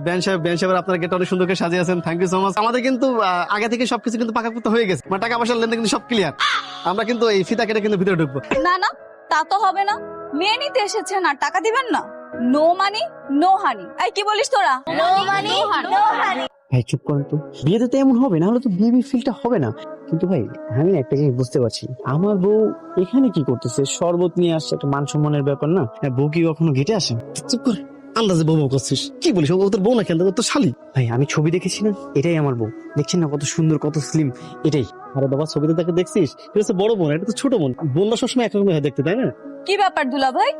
Ben সাহেব আপনার গেটটা অনেক সুন্দর করে সাজিয়েছেন, থ্যাংক ইউ সো মাচ। আমাদের কিন্তু আগে থেকে সবকিছু কিন্তু পাকাপোক্ত হয়ে গেছে, মানে টাকা পয়সার লেনদেন কিন্তু সব ক্লিয়ার। আমরা কিন্তু এই ফিতা কেটে কিন্তু ভিতরে ঢুকবো। না না, তা তো হবে না। মেয়ে নিতে এসেছেন আর টাকা দিবেন না? No money no honey. এই কি বলিস তোরা? No money no honey. ভাই চুপ করেন তো, বিয়েতে তো এমন হবে না, হলে তো বিয়ে ফিলটা হবে না। কিন্তু ভাই আমি না একটা জিনিস বুঝতে পারছি, আমার বউ এখানে কি করতেছে? শরবত নিয়ে আসছে, একটা মান সম্মানের ব্যাপার না? বউ কি কখনো গেটে আসে? চুপ করে আন্দাজে বউ করছিস, কি বলিস? ও তোর বউ না, কেন তোর শালি। ভাই আমি ছবি দেখেছি না, এটাই আমার বউ। দেখছেন না কত সুন্দর, কত স্লিম, এটাই। আরে বাবা, ছবিতে তাকে দেখছিস, এটা হচ্ছে বড় বোন, এটা তো ছোট বোন। বোনরা সবসময় একরকম হয় দেখতে, তাই না? কি ব্যাপার দুলা ভাই,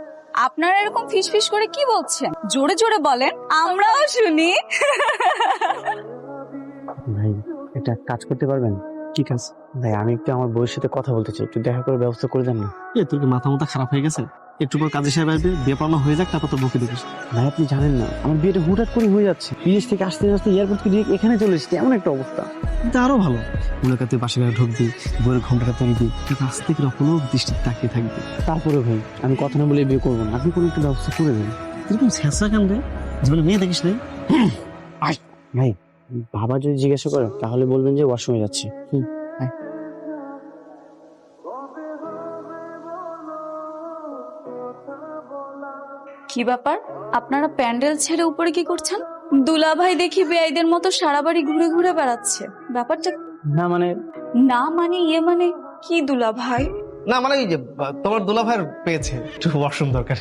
আপনারা এরকম ফিস করে কি বলছেন? জোরে জোরে বলেন, আমরাও শুনি। ভাই এটা কাজ করতে পারবেন? কি কাজ? ভাই আমি একটু আমার বউয়ের সাথে কথা বলতে চাই, একটু দেখা করে ব্যবস্থা করে দেন না। তোর কি মাথা খারাপ হয়ে গেছে? একটু পর কাজে সাহেব আসবে, বিয়ে পড়ানো হয়ে যাক, তারপর তো বকে দেখিস। ভাই আপনি জানেন না, আমার বিয়েটা হুটহাট করে হয়ে যাচ্ছে। বিদেশ থেকে আসতে আসতে এয়ারপোর্ট থেকে এখানে চলে এসেছে, এমন একটা অবস্থা। কিন্তু আরো ভালো, মনে করতে বাসা ঘরে ঢুকবি, বইয়ের ঘন্টাটা তুলবি, কাছ থেকে কোনো দৃষ্টি তাকিয়ে থাকবি। তারপরে ভাই আমি কথা না বলে বিয়ে করবো না, আপনি কোনো একটা ব্যবস্থা করে দেন। এরকম শেষরা কেন রে? জীবনে মেয়ে দেখিস নাই? ভাই বাবা যদি জিজ্ঞাসা করে তাহলে বলবেন যে ওয়াশরুমে যাচ্ছে। কি ব্যাপার, আপনারা প্যান্ডেল ছেড়ে উপরে কি করছেন? দুলা ভাই দেখি বেআইদের মতো সারা বাড়ি ঘুরে ঘুরে বেড়াচ্ছে, ব্যাপারটা? না মানে না মানে ইয়ে মানে কি দুলা ভাই? না মানে এই যে তোমার দুলা ভাইয়ের পেয়েছে একটু ওয়াশরুম দরকার।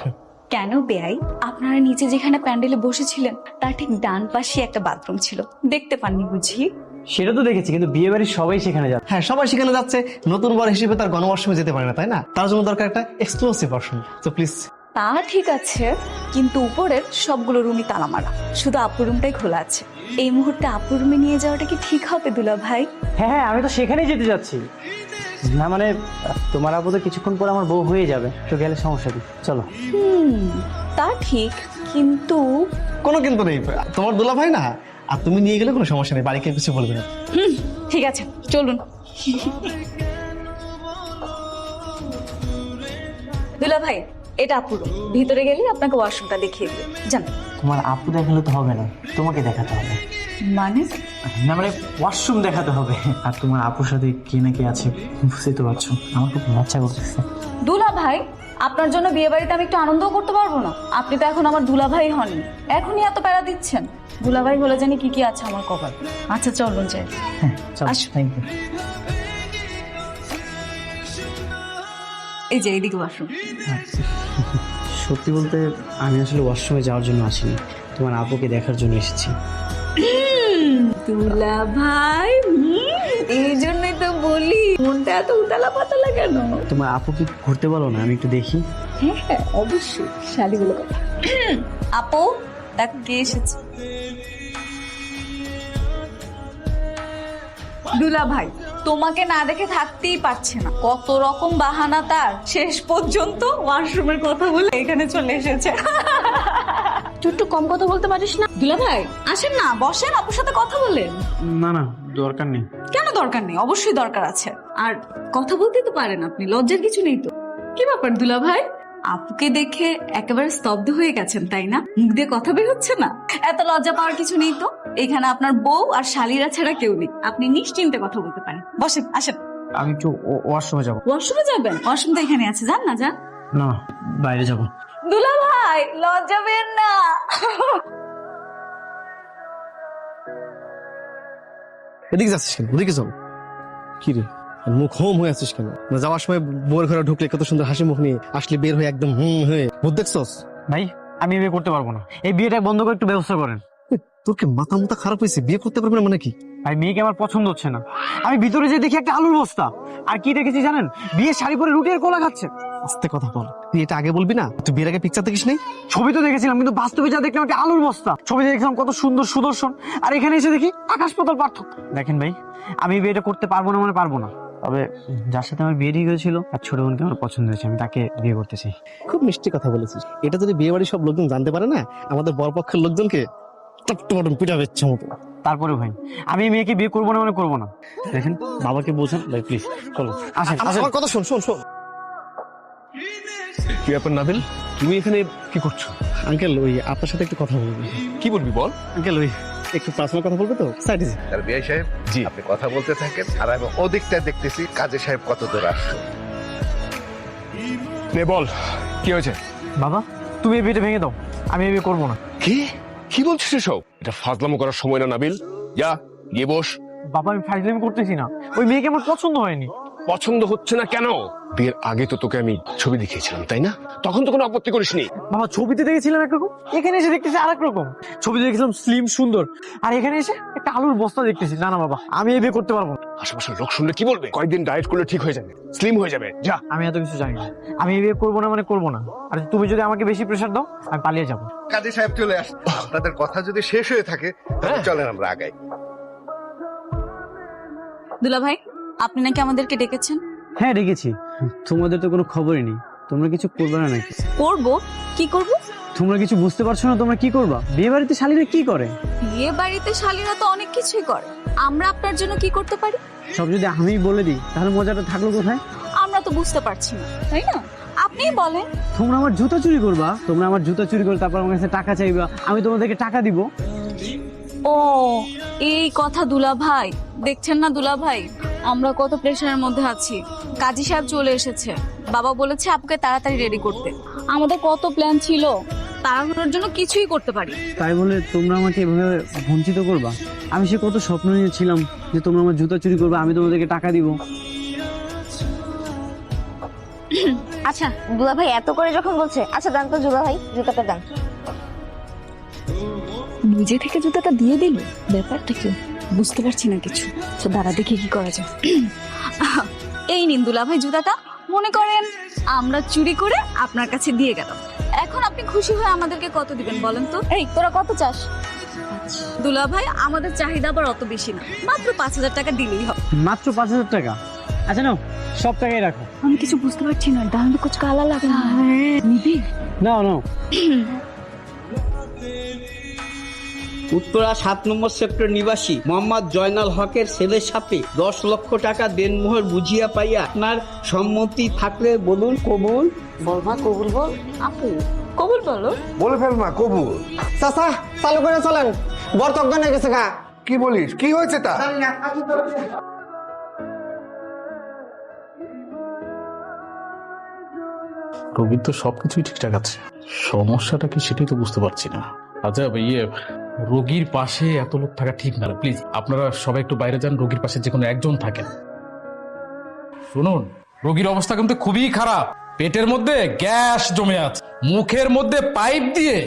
কেন বেআই, আপনারা নিচে যেখানে প্যান্ডেলে বসেছিলেন তার ঠিক ডান পাশে একটা বাথরুম ছিল, দেখতে পাননি বুঝি? সেটা তো দেখেছি, কিন্তু বিয়ে বাড়ির সবাই সেখানে যাচ্ছে। হ্যাঁ, সবাই সেখানে যাচ্ছে, নতুন বর হিসেবে তার গণওয়াশরুমে যেতে পারে না, তাই না? তার জন্য দরকার একটা এক্সক্লুসিভ ওয়াশরুম। তো প্লিজ। তা ঠিক আছে, কিন্তু উপরের সবগুলো রুমই তালা মারা, শুধু আপুর রুমটাই খোলা আছে। এই মুহূর্তে আপুর রুমে নিয়ে যাওয়াটা কি ঠিক হবে দুলা ভাই? হ্যাঁ আমি তো সেখানেই যেতে যাচ্ছি। না মানে তোমার আপু তো কিছুক্ষণ পর আমার বউ হয়ে যাবে, তো গেলে সমস্যা কি? চলো। তা ঠিক, কিন্তু কোনো কিন্তু নেই, তোমার দুলা ভাই না, আর তুমি নিয়ে গেলে কোনো সমস্যা নেই, বাড়িকে কিছু বলবে না। ঠিক আছে চলুন। দুলা ভাই এটা আপুর room। ভিতরে গেলে আপনাকে ওয়াশরুমটা দেখিয়ে দিবে, জান। তোমার আপু দেখালে তো হবে না, তোমাকে দেখাতে হবে। মানে? না মানে ওয়াশরুম দেখাতে হবে। আর তোমার আপুর সাথে কে না কে আছে বুঝতেই তো পারছো, আমার খুব লজ্জা করতেছে। দুলা ভাই, আপনার জন্য বিয়ে বাড়িতে আমি একটু আনন্দও করতে পারবো না? আপনি তো এখন আমার দুলা ভাই হননি, এখনই এত প্যারা দিচ্ছেন। দুলা ভাই হলে জানি কি কি আছে আমার কপাল। আচ্ছা চলুন যাই। হ্যাঁ চলো, আসো। Thank you. এই যে এইদিকে ওয়াশরুম। সত্যি বলতে আমি আসলে ওয়াশরুমে যাওয়ার জন্য আসিনি, তোমার আপুকে দেখার জন্য এসেছি। দুলা ভাই, এই জন্যই তো বলি মনটা এত উতালা পাতালা কেন? তোমার আপুকে ঘুরতে বলো না, আমি একটু দেখি। হ্যাঁ হ্যাঁ অবশ্যই, শালি বলে কথা। আপু দেখ কে এসেছে। দুলা ভাই তোমাকে না দেখে থাকতেই পারছে না, কত রকম বাহানা তার, শেষ পর্যন্ত ওয়াশরুমের কথা বলে এখানে চলে এসেছে। তুই একটু কম কথা বলতে পারিস না? দুলা ভাই আসেন না, বসেন, আপুর সাথে কথা বলেন। না না দরকার নেই। কেন দরকার নেই? অবশ্যই দরকার আছে। আর কথা বলতেই তো পারেন আপনি, লজ্জার কিছু নেই তো। কি ব্যাপার দুলা ভাই, আপুকে দেখে একেবারে স্তব্ধ হয়ে গেছেন তাই না? মুখ দিয়ে কথা বের হচ্ছে না? এত লজ্জা পাওয়ার কিছু নেই তো, এখানে আপনার বউ আর শালীরা ছাড়া কেউ নেই, আপনি নিশ্চিন্তে কথা বলতে পারেন। বসেন, আসেন। আমি একটু ওয়াশরুমে যাবো। ওয়াশরুমে যাবেন? ওয়াশরুম তো এখানে আছে, যান না যান। না বাইরে যাবো। দুলা ভাই লজ্জা পেন না। এদিকে যাচ্ছিস কেন? ওদিকে চল। কি রে, মুখ হোম হয়ে আছিস কেন? যাওয়ার সময় বউয়ের ঘরে ঢুকলে কত সুন্দর হাসি মুখ নিয়ে আসলে, বের হয়ে একদম হয়ে ভূত দেখছস? ভাই আমি বিয়ে করতে পারবো না, এই বিয়েটা বন্ধ করে একটু ব্যবস্থা করেন। তোর কি মাথা মুথা খারাপ হয়েছে? বিয়ে করতে পারবে না মানে কি? ভাই মেয়েকে আমার পছন্দ হচ্ছে না, আমি ভিতরে যে দেখি একটা আলুর বস্তা, আর কি দেখেছি জানেন? বিয়ে শাড়ি পরে রুটি আর কোলা খাচ্ছে। আস্তে কথা বল, তুই এটা আগে বলবি না? তুই বিয়ের আগে পিকচার দেখিস নাই? ছবি তো দেখেছিলাম, কিন্তু বাস্তবে যা দেখলাম একটা আলুর বস্তা। ছবিতে দেখলাম কত সুন্দর সুদর্শন, আর এখানে এসে দেখি আকাশ পাতাল পার্থক্য। দেখেন ভাই আমি বিয়েটা করতে পারবো না মানে পারবো না, তবে যার সাথে আমার বিয়ে ঠিক হয়েছিল আর ছোট বোনকে আমার পছন্দ হয়েছে, আমি তাকে বিয়ে করতে চাই। খুব মিষ্টি কথা বলেছিস। এটা যদি বিয়ে বাড়ির সব লোকজন জানতে পারে না, আমাদের বরপক্ষের লোকজনকে টপটম পিটাবে ইচ্ছা মতো। তারপরে ভাই আমি এই মেয়েকে বিয়ে করবো না মানে করবো না। দেখেন বাবাকে বোঝান ভাই প্লিজ, চলো আসেন। আমার কথা শোন শোন শোন। কি ব্যাপার নাবিল, তুমি এখানে কি করছো? আঙ্কেল ওই আপনার সাথে একটু কথা বলবো। কি বলবি বল। আঙ্কেল ওই একটু পার্সোনাল কথা বলবে তো, সাইডে যে। আর বিআই সাহেব, জি। আপনি কথা বলতে থাকেন আর আমি ওদিকটা দেখতেছি কাজী সাহেব কত দূর আসছে। নে বল, কি হয়েছে? বাবা তুমি এই বিয়েটা ভেঙে দাও, আমি এই বিয়ে করবো না। কি কি বলছিস এসব? এটা ফাজলামো করার সময় না নাবিল। যা গিয়ে বস। বাবা আমি ফাইজলামি করতেছি না, ওই মেয়েকে আমার পছন্দ হয়নি। পছন্দ হচ্ছে না কেন? বিয়ের আগে তো তোকে আমি ছবি দেখিয়েছিলাম, তাই না? তখন তো কোনো আপত্তি করিসনি। বাবা ছবিতে দেখেছিলাম একরকম, এখানে এসে দেখতেছি আর এক রকম। ছবিতে দেখেছিলাম স্লিম সুন্দর, আর এখানে এসে একটা আলুর বস্তা দেখতেছি। না না বাবা, আমি এই বিয়ে করতে পারবো না। আশেপাশের লোক শুনলে কি বলবে? কয়েকদিন ডায়েট করলে ঠিক হয়ে যাবে, স্লিম হয়ে যাবে। যা। আমি এত কিছু জানি না, আমি এই বিয়ে করবো না মানে করবো না। আর তুমি যদি আমাকে বেশি প্রেশার দাও আমি পালিয়ে যাবো। কাজী সাহেব চলে আসছে, আপনাদের কথা যদি শেষ হয়ে থাকে তাহলে চলেন আমরা আগাই। দুলা ভাই, আপনি নাকি আমাদেরকে ডেকেছেন? হ্যাঁ ডেকেছি, তোমাদের তো কোনো খবরই নেই। তোমরা কিছু করবে না নাকি? করব? কি করব? তোমরা কিছু বুঝতে পারছো না তোমরা কি করবা? বিয়ে বাড়িতে শালীরা কি করে? বিয়ে বাড়িতে শালীরা তো অনেক কিছুই করে, আমরা আপনার জন্য কি করতে পারি? সব যদি আমি বলে দিই তাহলে মজাটা থাকলো কোথায়? আমরা তো বুঝতে পারছি না, তাই না? আপনিই বলেন। তোমরা আমার জুতা চুরি করবা, তোমরা আমার জুতা চুরি করে তারপর আমার কাছে টাকা চাইবা, আমি তোমাদেরকে টাকা দিব। ও এই কথা দুলা ভাই, দেখছেন না দুলা ভাই আমরা কত প্রেশারের মধ্যে আছি। কাজী সাহেব চলে এসেছে, বাবা বলেছে আপনাকে তাড়াতাড়ি রেডি করতে। আমাদের কত প্ল্যান ছিল, তাড়াহুড়োর জন্য কিছুই করতে পারি। তাই বলে তোমরা আমাকে এভাবে বঞ্চিত করবা? আমি সে কত স্বপ্ন নিয়েছিলাম যে তোমরা আমার জুতা চুরি করবে, আমি তোমাদেরকে টাকা দিব। আচ্ছা দুলা ভাই এত করে যখন বলছে, আচ্ছা দেন তো দুলা ভাই জুতাটা দেন। নিজে থেকে জুতাটা দিয়ে দিল, ব্যাপারটা কি বুঝতে পারছি না কিছু। তো দাঁড়া দেখি কি করা যায়। এই নিন দুলা ভাই জুতাটা, মনে করেন আমরা চুরি করে আপনার কাছে দিয়ে গেলাম। এখন আপনি খুশি হয়ে আমাদেরকে কত দিবেন বলেন তো? এই তোরা কত চাস? দুলা ভাই আমাদের চাহিদা আবার অত বেশি না, মাত্র 5,000 টাকা দিলেই হবে। মাত্র 5,000 টাকা? আচ্ছা নাও, সব টাকাই রাখো। আমি কিছু বুঝতে পারছি না, ডান কুচ কালা লাগে নিবি? নাও নাও। উত্তরা 7 নম্বর সেক্টর নিবাসী মোহাম্মদ জয়নাল হকের ছেলের সাথে 10 লক্ষ টাকা দেনমোহর বুঝিয়া পাইয়া আপনার সম্মতি থাকলে বলুন কবুল। বলমা কবুল বল। আপু কবুল বলো। বলে ফেল মা, কবুল। চাচা চালু করে চলেন, বর তজ্ঞান হয়ে গেছে গা। কি বলিস, কি হয়েছে তা? রোগীর তো সবকিছুই ঠিকঠাক আছে, সমস্যাটা কি সেটাই তো বুঝতে পারছি না। আচ্ছা রোগীর পাশে এত লোক থাকা ঠিক না, প্লিজ আপনারা সবাই একটু বাইরে যান, রোগীর পাশে যে কোনো একজন থাকেন। শুনুন, রোগীর অবস্থা কিন্তু খুবই খারাপ, পেটের মধ্যে গ্যাস জমে আছে, মুখের মধ্যে পাইপ দিয়ে।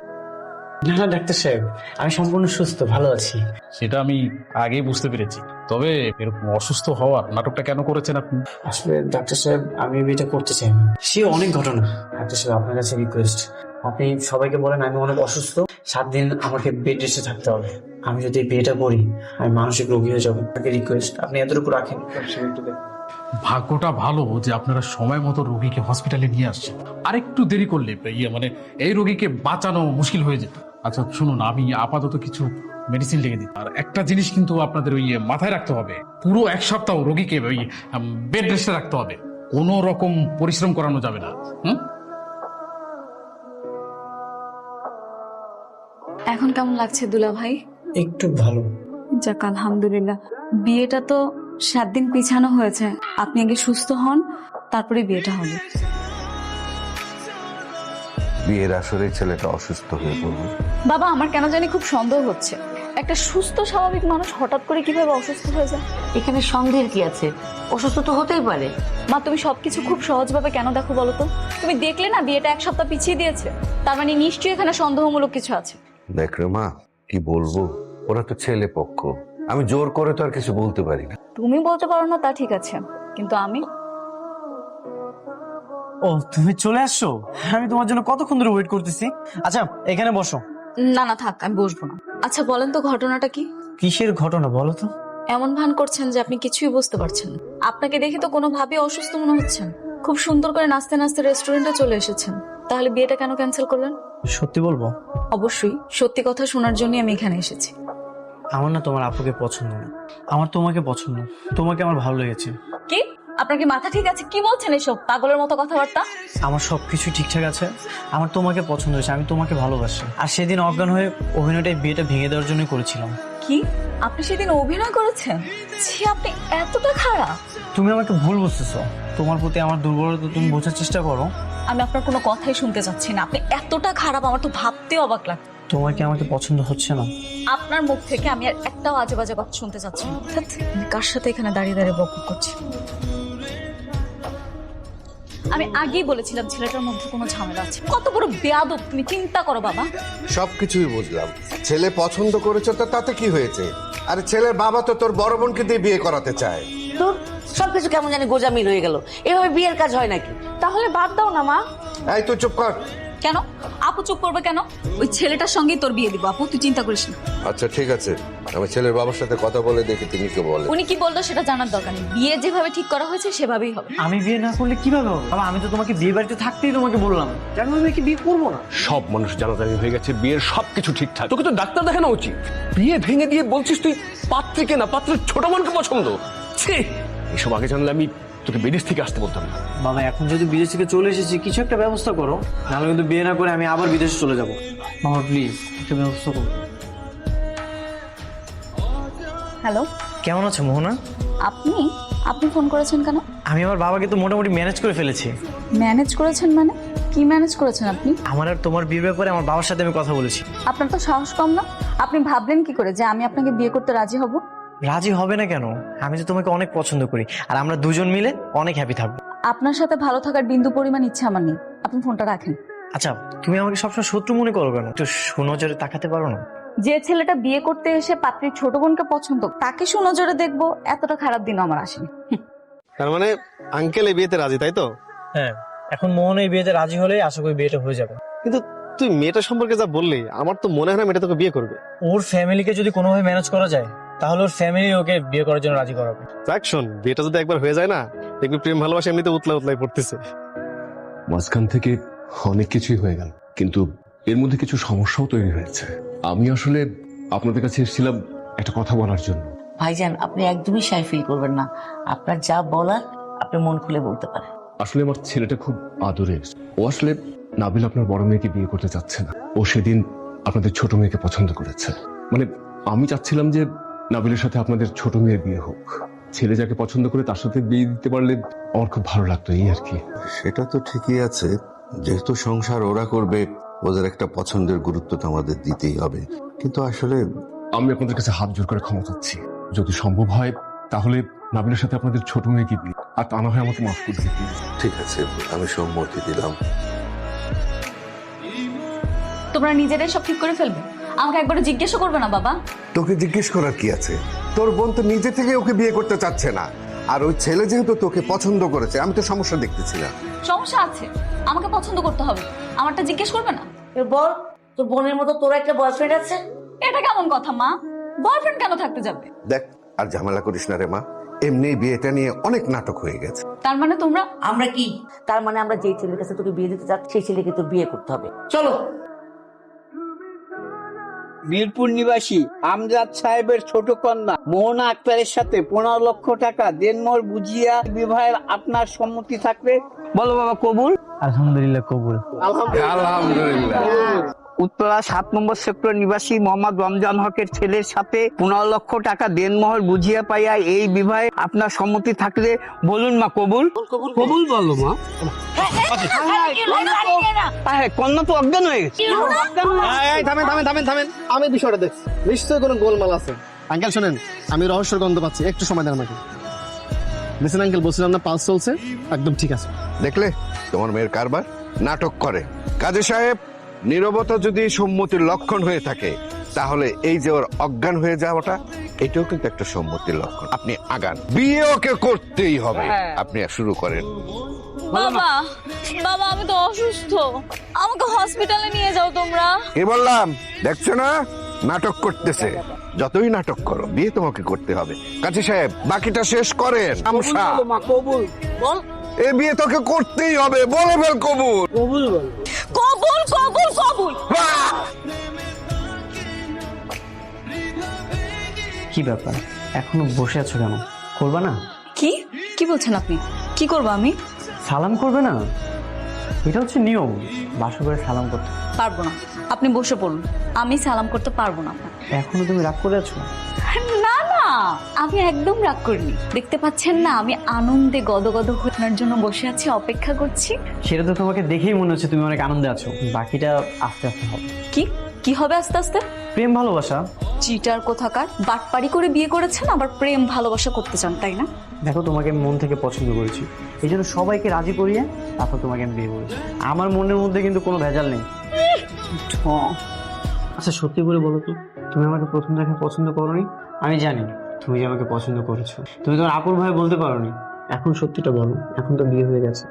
না না ডাক্তার সাহেব, আমি সম্পূর্ণ সুস্থ, ভালো আছি। সেটা আমি আগেই বুঝতে পেরেছি, তবে এরকম অসুস্থ হওয়ার নাটকটা কেন করেছেন আপনি? আসলে ডাক্তার সাহেব আমি বিয়েটা করতে চাই না। সে অনেক ঘটনা। ডাক্তার সাহেব আপনার কাছে রিকোয়েস্ট, আপনি সবাইকে বলেন আমি অনেক অসুস্থ, 7 দিন আমাকে বেড রেস্টে থাকতে হবে। আমি যদি এই বিয়েটা করি আমি মানসিক রোগী হয়ে যাবো। আপনাকে রিকোয়েস্ট, আপনি এতটুকু রাখেন। ভাগ্যটা ভালো যে আপনারা সময় মতো রোগীকে হসপিটালে নিয়ে আসছেন, আরেকটু দেরি করলে এই রোগীকে বাঁচানো মুশকিল হয়ে যেত। আচ্ছা শুনুন, আমি আপাতত কিছু মেডিসিন লিখে দিই। আর একটা জিনিস কিন্তু আপনাদের মাথায় রাখতে হবে, পুরো 1 সপ্তাহ রোগীকে বেড রেস্টে রাখতে হবে, কোনো রকম পরিশ্রম করানো যাবে না। এখন কেমন লাগছে দুলা ভাই? একটু ভালো। যাক আলহামদুলিল্লাহ। বিয়েটা তো 7 দিন পিছানো হয়েছে, আপনি আগে সুস্থ হন, তারপরে বিয়েটা হবে। বিয়ের আসরে ছেলেটা অসুস্থ হয়ে পড়বে। বাবা আমার কেন জানি খুব সন্দেহ হচ্ছে, একটা সুস্থ স্বাভাবিক মানুষ হঠাৎ করে কিভাবে অসুস্থ হয়ে যায়? এখানে সন্দেহের কি আছে? অসুস্থ তো হতেই পারে। মা তুমি সবকিছু খুব সহজভাবে কেন দেখো বলো তো? তুমি দেখলে না বিয়েটা 1 সপ্তাহ পিছিয়ে দিয়েছে, তার মানে নিশ্চয়ই এখানে সন্দেহমূলক কিছু আছে। দেখ রে মা, কি বলবো, ওরা তো ছেলে পক্ষ, আমি জোর করে তো আর কিছু বলতে পারি না। তুমি বলতে পারো না তা ঠিক আছে, কিন্তু আমি। ও তুমি চলে আসছো? আমি তোমার জন্য কতক্ষণ ধরে ওয়েট করতেছি। আচ্ছা এখানে বসো। না না থাক, আমি বসবো না। আচ্ছা বলেন তো ঘটনাটা কি? কিসের ঘটনা বলো তো? এমন ভান করছেন যে আপনি কিছুই বুঝতে পারছেন না। আপনাকে দেখে তো কোনোভাবেই অসুস্থ মনে হচ্ছেন। খুব সুন্দর করে নাচতে নাচতে রেস্টুরেন্টে চলে এসেছেন, তাহলে বিয়েটা কেন ক্যান্সেল করলেন? সত্যি বলবো? অবশ্যই সত্যি কথা শোনার জন্যই আমি এখানে এসেছি। আমার না তোমার আপুকে পছন্দ না, আমার তোমাকে পছন্দ। তোমাকে আমার ভালো লেগেছে। কি আপনার কি মাথা ঠিক আছে? কি বলছেন এসব পাগলের মতো কথাবার্তা? আমার সবকিছু ঠিকঠাক আছে, আমার তোমাকে পছন্দ হয়েছে, আমি তোমাকে ভালোবাসি। আর সেদিন অজ্ঞান হয়ে অভিনয়টাই বিয়েটা ভেঙে দেওয়ার জন্যই করেছিলাম। কি আপনি সেদিন অভিনয় করেছেন? ছি, আপনি এতটা খারাপ। তুমি আমাকে ভুল বুঝতেছো, তোমার প্রতি আমার দুর্বলতা তুমি বোঝার চেষ্টা করো। আমি আপনার কোনো কথাই শুনতে চাচ্ছি না। আপনি এতটা খারাপ, আমার তো ভাবতেও অবাক লাগছে। তোমার কি আমাকে পছন্দ হচ্ছে না? আপনার মুখ থেকে আমি আর একটাও আজে বাজে কথা শুনতে চাচ্ছি না। ধ্যাৎ, আমি কার সাথে এখানে দাঁড়িয়ে দাঁড়িয়ে বকবক করছি? আমি আগেই বলেছিলাম ছেলেটার মধ্যে কোনো ঝামেলা আছে। কত বড় বেয়াদব তুমি, চিন্তা করো বাবা। সবকিছুই বুঝলাম, ছেলে পছন্দ করেছ তো তাতে কি হয়েছে? আরে ছেলের বাবা তো তোর বড় বোনকে দিয়ে বিয়ে করাতে চায়। তোর সবকিছু কেমন জানি গোজামিল হয়ে গেল। এভাবে বিয়ের কাজ হয় নাকি? তাহলে বাদ দাও না মা। এই তুই চুপ কর। কেন আপু চুপ করবে কেন? ওই ছেলেটার সঙ্গেই তোর বিয়ে দিব আপু, তুই চিন্তা করিস না। আচ্ছা ঠিক আছে, আমি ছেলের বাবার সাথে কথা বলে দেখি তিনি কি বলে। উনি কি বললো সেটা জানার দরকার নেই। বিয়ে যেভাবে ঠিক করা হয়েছে সেভাবেই হবে। আমি বিয়ে না করলে কিভাবে হবে? বাবা, আমি তো তোমাকে বিয়ে বাড়িতে থাকতেই তোমাকে বললাম, কেন আমি কি বিয়ে করবো না? সব মানুষ জানাজানি হয়ে গেছে, বিয়ের সবকিছু ঠিকঠাক। তোকে তো ডাক্তার দেখানো উচিত। বিয়ে ভেঙে দিয়ে বলছিস তুই পাত্রীকে না, পাত্রের ছোট বোনকে পছন্দ। ছি, এসব আগে জানলে আমি তোকে বিদেশ থেকে আসতে বলতাম না। বাবা, এখন যদি বিদেশ থেকে চলে এসেছি, কিছু একটা ব্যবস্থা করো, নাহলে কিন্তু বিয়ে না করে আমি আবার বিদেশে চলে যাবো। বাবা প্লিজ একটা ব্যবস্থা করো। হ্যালো, কেমন আছো মোহনা? আপনি আপনি ফোন করেছেন কেন? আমি আমার বাবাকে তো মোটামুটি ম্যানেজ করে ফেলেছি। ম্যানেজ করেছেন মানে? কি ম্যানেজ করেছেন আপনি? আমার আর তোমার বিয়ের ব্যাপারে আমার বাবার সাথে আমি কথা বলেছি। আপনার তো সাহস কম না? আপনি ভাবলেন কি করে যে আমি আপনাকে বিয়ে করতে রাজি হব? রাজি হবে না কেন? আমি তো তোমাকে অনেক পছন্দ করি, আর আমরা দুজন মিলে অনেক হ্যাপি থাকবো। আপনার সাথে ভালো থাকার বিন্দু পরিমাণ ইচ্ছা আমার নেই। আপনি ফোনটা রাখেন। আচ্ছা, তুমি আমাকে সবসময় শত্রু মনে করো কেন? একটু সুনজরে তাকাতে পারো না? যে ছেলেটা বিয়ে করতে এসে পাত্রীর ছোট বোনকে পছন্দ, তাকে সুনজরে দেখবো, এতটা খারাপ দিন আমার আসেনি। তার মানে আঙ্কেল এই বিয়েতে রাজি, তাই তো? হ্যাঁ, এখন মোহন এই বিয়েতে রাজি হলেই আশা করি বিয়েটা হয়ে যাবে। কিন্তু তুই মেয়েটা সম্পর্কে যা বললি, আমার তো মনে হয় না মেয়েটা তোকে বিয়ে করবে। ওর ফ্যামিলিকে যদি কোনোভাবে ম্যানেজ করা যায়, তাহলে ওর ফ্যামিলি ওকে বিয়ে করার জন্য রাজি করাবে। দেখ শোন, বিয়েটা যদি একবার হয়ে যায় না, দেখবি প্রেম ভালোবাসা এমনিতে উতলাই পড়তেছে। মাঝখান থেকে অনেক কিছুই হয়ে গেল, কিন্তু এর মধ্যে কিছু সমস্যাও তৈরি হয়েছে। আমি আসলে আপনাদের কাছে এসেছিলাম একটা কথা বলার জন্য। ভাইজান, আপনি একদমই শাই ফিল করবেন না। আপনার যা বলার আপনি মন খুলে বলতে পারেন। আসলে আমার ছেলেটা খুব আদরের। ও আসলে নাবিল আপনার বড় মেয়েকে বিয়ে করতে চাচ্ছে না। ও সেদিন আপনাদের ছোট মেয়েকে পছন্দ করেছে। মানে আমি চাচ্ছিলাম যে নাবিলের সাথে আপনাদের ছোট মেয়ের বিয়ে হোক। ছেলে যাকে পছন্দ করে তার সাথে বিয়ে দিতে পারলে আমার খুব ভালো লাগতো, এই আর কি। সেটা তো ঠিকই আছে, যেহেতু সংসার ওরা করবে, ওদের একটা পছন্দের গুরুত্ব তো আমাদের দিতেই হবে। কিন্তু আসলে আমি আপনাদের কাছে হাত জোর করে ক্ষমা চাচ্ছি। যদি সম্ভব হয় তাহলে নাবিলের সাথে আপনাদের ছোট মেয়েকে বিয়ে, আর তা না হয় আমাকে মাফ করে দিন। ঠিক আছে, আমি সম্মতি দিলাম। তোমরা নিজেরাই সব ঠিক করে ফেলবে, আমাকে একবার জিজ্ঞেসও করবে না? বাবা, তোকে জিজ্ঞেস করার কি আছে? তোর বোন তো নিজে থেকে ওকে বিয়ে করতে চাচ্ছে না, আর ওই ছেলে যেহেতু তোকে পছন্দ করেছে, আমি তো সমস্যা দেখতেছি না। সমস্যা আছে, আমাকে পছন্দ করতে হবে, আমারটা জিজ্ঞেস করবে না? বল, তোর বোনের মতো তোর একটা বয়ফ্রেন্ড আছে? এটা কেমন কথা মা? বয়ফ্রেন্ড কেন থাকতে যাবে? দেখ, আর ঝামেলা করিস না রে মা, এমনি বিয়েটা নিয়ে অনেক নাটক হয়ে গেছে। তার মানে তোমরা? আমরা কি? তার মানে আমরা যেই ছেলের কাছে তোকে বিয়ে দিতে চাচ্ছি, সেই ছেলেকে তোর বিয়ে করতে হবে। চলো। মিরপুর নিবাসী আমজাদ সাহেবের ছোট কন্যা মোহনা আক্তারের সাথে 15 লক্ষ টাকা দেনমোহর বুঝিয়া বিবাহের আপনার সম্মতি থাকলে বলো বাবা কবুল? আলহামদুলিল্লাহ কবুল। আলহামদুলিল্লাহ। উত্তরা 7 নম্বর সেক্টর নিবাসী মোহাম্মদ রমজান হকের ছেলের সাথে 15 লক্ষ টাকা দেনমোহর বুঝিয়া পাইয়া এই বিবাহে আপনার সম্মতি থাকলে বলুন মা কবুল? কবুল বলো মা। কন্যা তো অজ্ঞান হয়ে গেছে। থামেন, আমি বিষয়টা দেখছি, নিশ্চয়ই কোনো গোলমাল আছে। আঙ্কেল শোনেন, আমি রহস্যের গন্ধ পাচ্ছি, একটু সময় দেন আমাকে। দেখছেন আঙ্কেল, বলছিলাম না পালস চলছে, একদম ঠিক আছে। দেখলে তোমার মেয়ের কারবার নাটক করে। কাজী সাহেব, নীরবতা যদি সম্মতির লক্ষণ হয়ে থাকে, তাহলে এই যে ওর অজ্ঞান হয়ে যাওয়াটা, এটাও কিন্তু একটা সম্মতির লক্ষণ। আপনি আগান, বিয়ে ওকে করতেই হবে। আপনি শুরু করেন। বাবা, বাবা আমি তো অসুস্থ, আমাকে হসপিটালে নিয়ে যাও তোমরা। কি বললাম দেখছো না? নাটক করতেছে। যতই নাটক করো, বিয়ে তোমাকে করতে হবে। কাজী সাহেব, বাকিটা শেষ করেন। আমসা, কবুল বল। এই বিয়ে তোকে করতেই হবে, বলে ফেল কবুল। কবুল বল। কবুল কবুল কবুল। কি ব্যাপার, এখনো বসে আছো কেন? করবা না? কি কি কি বলছেন আপনি? কি করবো আমি? সালাম করবে না? এটা হচ্ছে নিয়ম, বাসর করে সালাম করতে। পারবো না, আপনি বসে পড়ুন। আমি সালাম করতে পারবো না আপনার। এখনো তুমি রাগ করে আছো? না না, আমি একদম রাগ করিনি। দেখতে পাচ্ছেন না আমি আনন্দে গদগদ হয়ে আপনার জন্য বসে আছি, অপেক্ষা করছি। সেটা তো তোমাকে দেখেই মনে হচ্ছে তুমি অনেক আনন্দে আছো। বাকিটা আস্তে আস্তে হবে। কি কি হবে আস্তে আস্তে? প্রেম ভালোবাসা। চিটার কোথাকার, বাটপাড়ি করে বিয়ে করেছেন আবার প্রেম ভালোবাসা করতে চান, তাই না? দেখো, তোমাকে আমি মন থেকে পছন্দ করেছি, এই জন্য সবাইকে রাজি করিয়ে তারপর তোমাকে আমি বিয়ে করেছি। আমার মনের মধ্যে কিন্তু কোনো ভেজাল নেই। আচ্ছা সত্যি করে বলো তো, তুমি আমাকে প্রথম দেখায় পছন্দ করোনি? আমি জানি তুমি যে আমাকে পছন্দ করেছো, তুমি তোমার আপুর ভাই বলতে পারোনি। এখন সত্যিটা বলো, এখন তো বিয়ে হয়ে গেছে।